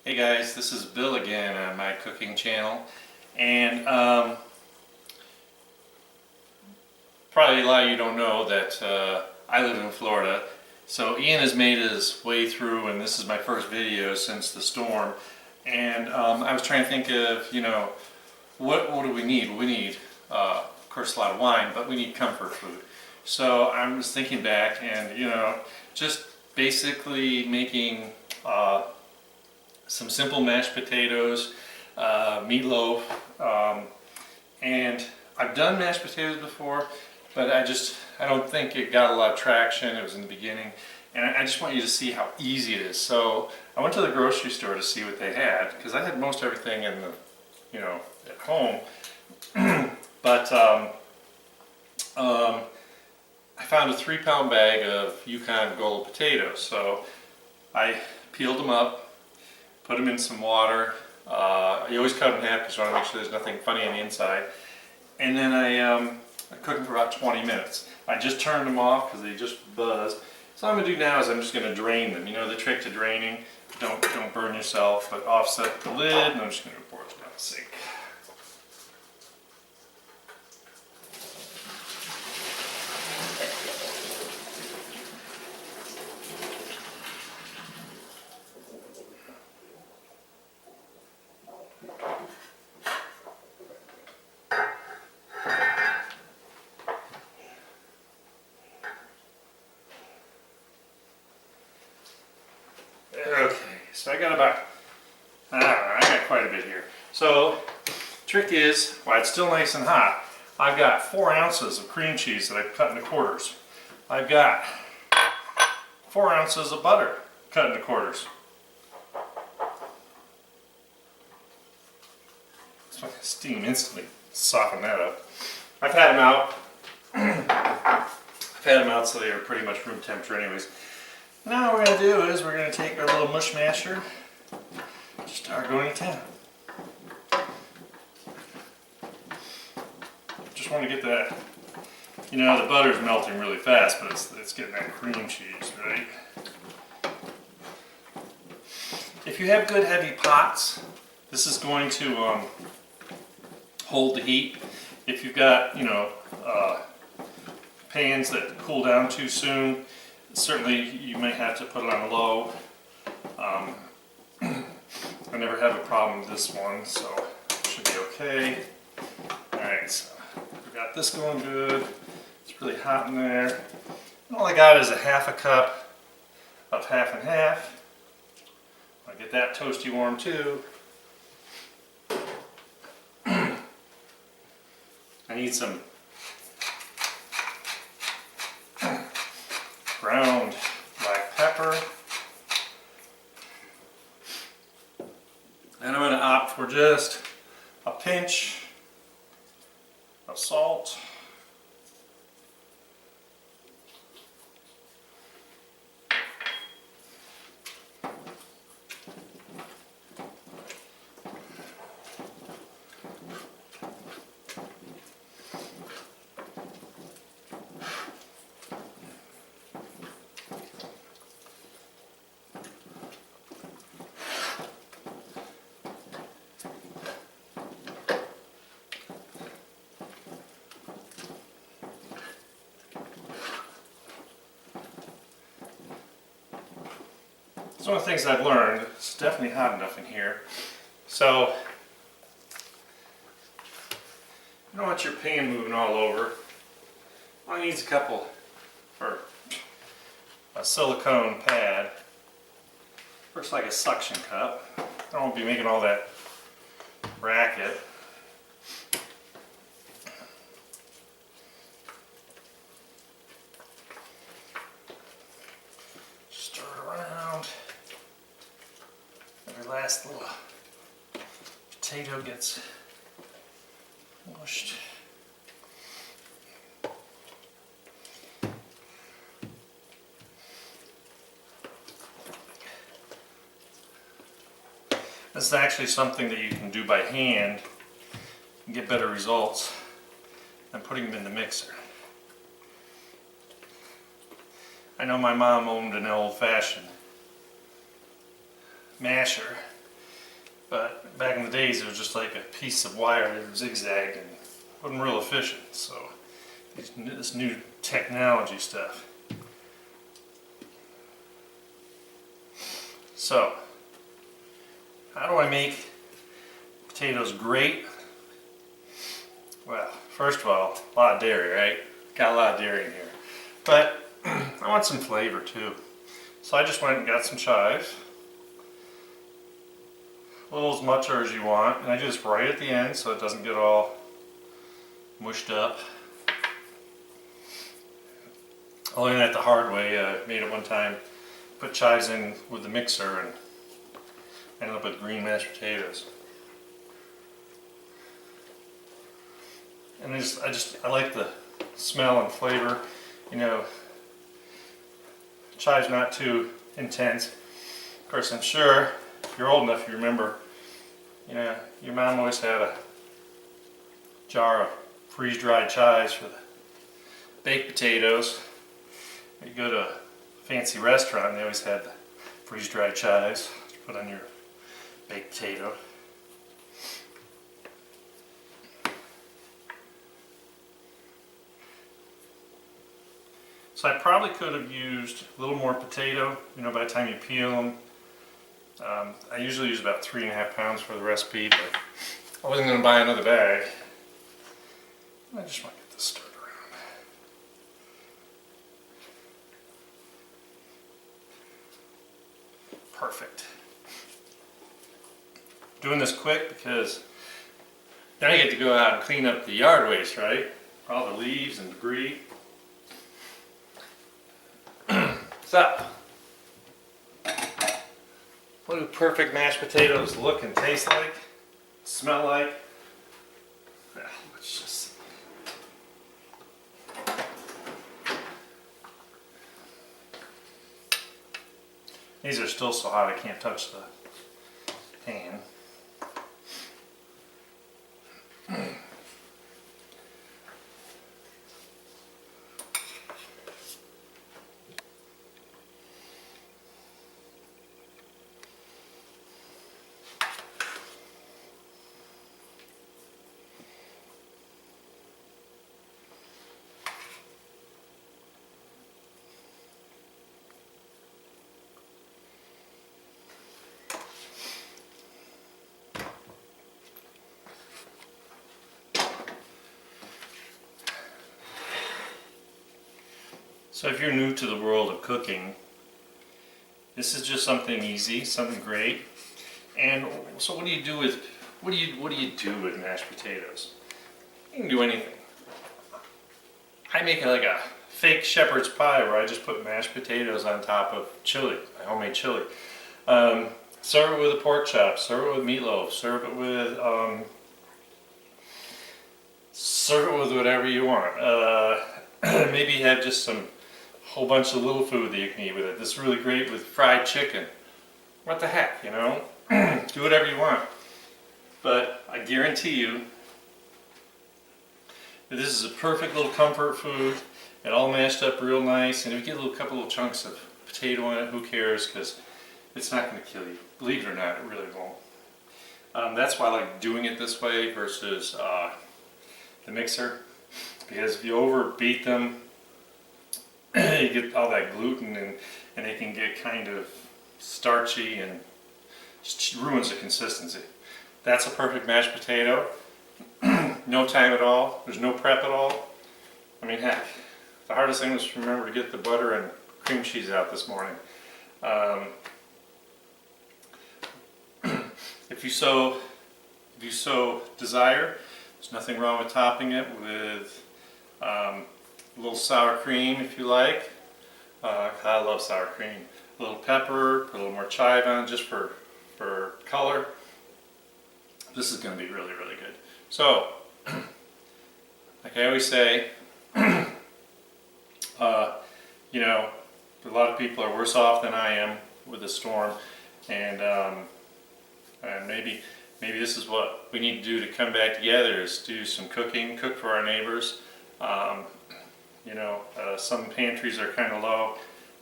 Hey guys, this is Bill again on my cooking channel, and probably a lot of you don't know that I live in Florida. So Ian has made his way through, and this is my first video since the storm. And I was trying to think of, what do we need? We need, of course, a lot of wine, but we need comfort food. So I was thinking back, and just basically making some simple mashed potatoes, meatloaf, and I've done mashed potatoes before, but I don't think it got a lot of traction. It was in the beginning, and I just want you to see how easy it is. So I went to the grocery store to see what they had, because I had most everything in the, at home, but I found a 3-pound bag of Yukon Gold potatoes. So I peeled them up, put them in some water. You always cut them in half because you want to make sure there's nothing funny on the inside. And then I cooked them for about 20 minutes. I just turned them off because they just buzzed. So what I'm going to do now is I'm just going to drain them. You know the trick to draining? Don't burn yourself, but offset the lid, and I'm just going to pour it down the sink. Okay, so I got I got quite a bit here. So, trick is, while it's still nice and hot, I've got 4 ounces of cream cheese that I've cut into quarters. I've got 4 ounces of butter cut into quarters. It's like steam instantly, soften that up. I've had them out. I've had them out so they are pretty much room temperature anyways. Now what we're going to do is we're going to take our little mush masher and start going to town. Just want to get that, the butter's melting really fast, but it's getting that cream cheese, right? If you have good heavy pots, this is going to hold the heat. If you've got, pans that cool down too soon, certainly you may have to put it on low. I never have a problem with this one, so it should be okay. Alright, so we got this going good. It's really hot in there. And all I got is a half a cup of half and half. I'll get that toasty warm too. I need some ground black pepper. And I'm going to opt for just a pinch of salt. It's one of the things I've learned. It's definitely hot enough in here. So, you don't want your pan moving all over. All you need is a silicone pad. Works like a suction cup. I won't be making all that racket. Stir it around. Every last little potato gets mushed. This is actually something that you can do by hand and get better results than putting them in the mixer. I know my mom owned an old-fashioned masher, But back in the days, it was just like a piece of wire that zigzagged and wasn't real efficient. So this new technology stuff. So how do I make potatoes great? Well, first of all, a lot of dairy, right? Got a lot of dairy in here. But I want some flavor too. So I just went and got some chives. A little as much or as you want. And I do this right at the end so it doesn't get all mushed up. I learned that the hard way. I made it one time. Put chives in with the mixer and ended up with green mashed potatoes. And I like the smell and flavor. You know, chive's not too intense. Of course, I'm sure if you're old enough, you remember, you know, your mom always had a jar of freeze-dried chives for the baked potatoes. You go to a fancy restaurant, and they always had the freeze-dried chives to put on your baked potato. So I probably could have used a little more potato, you know, by the time you peel them. I usually use about 3.5 pounds for the recipe, but I wasn't going to buy another bag. I just want to get this stirred around. Perfect. Doing this quick because now you get to go out and clean up the yard waste, right? All the leaves and debris. So, what do perfect mashed potatoes look and taste like? Smell like? Well, let's just see. These are still so hot I can't touch the pan. So if you're new to the world of cooking, this is just something easy, something great. And so what do you do with mashed potatoes? You can do anything. I make it like a fake shepherd's pie where I just put mashed potatoes on top of chili, my homemade chili. Serve it with a pork chop, serve it with meatloaf, serve it with whatever you want. Maybe have just some whole bunch of little food that you can eat with it. This is really great with fried chicken. What the heck, you know? Do whatever you want. But I guarantee you that this is a perfect little comfort food. It all mashed up real nice, and if you get a couple little chunks of potato in it, who cares? Because it's not going to kill you. Believe it or not, it really won't. That's why I like doing it this way versus the mixer. Because if you overbeat them, you get all that gluten and they can get kind of starchy and just ruins the consistency. That's a perfect mashed potato. No time at all. There's no prep at all. I mean, heck, the hardest thing was to remember to get the butter and cream cheese out this morning. If you so desire, there's nothing wrong with topping it with a little sour cream if you like. I love sour cream. A little pepper, put a little more chive on just for color. This is going to be really, really good. So, like I always say, you know, a lot of people are worse off than I am with the storm, and maybe this is what we need to do to come back together, is do some cooking, cook for our neighbors. You know, some pantries are kind of low.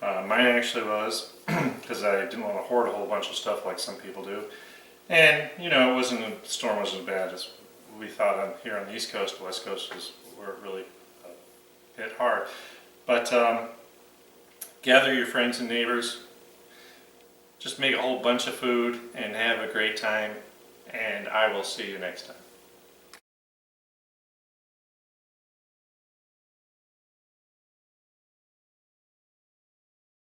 Mine actually was, because I didn't want to hoard a whole bunch of stuff like some people do. And you know, the storm wasn't as bad as we thought here on the East Coast. West Coast was where it really hit hard. But gather your friends and neighbors. Just make a whole bunch of food and have a great time. And I will see you next time.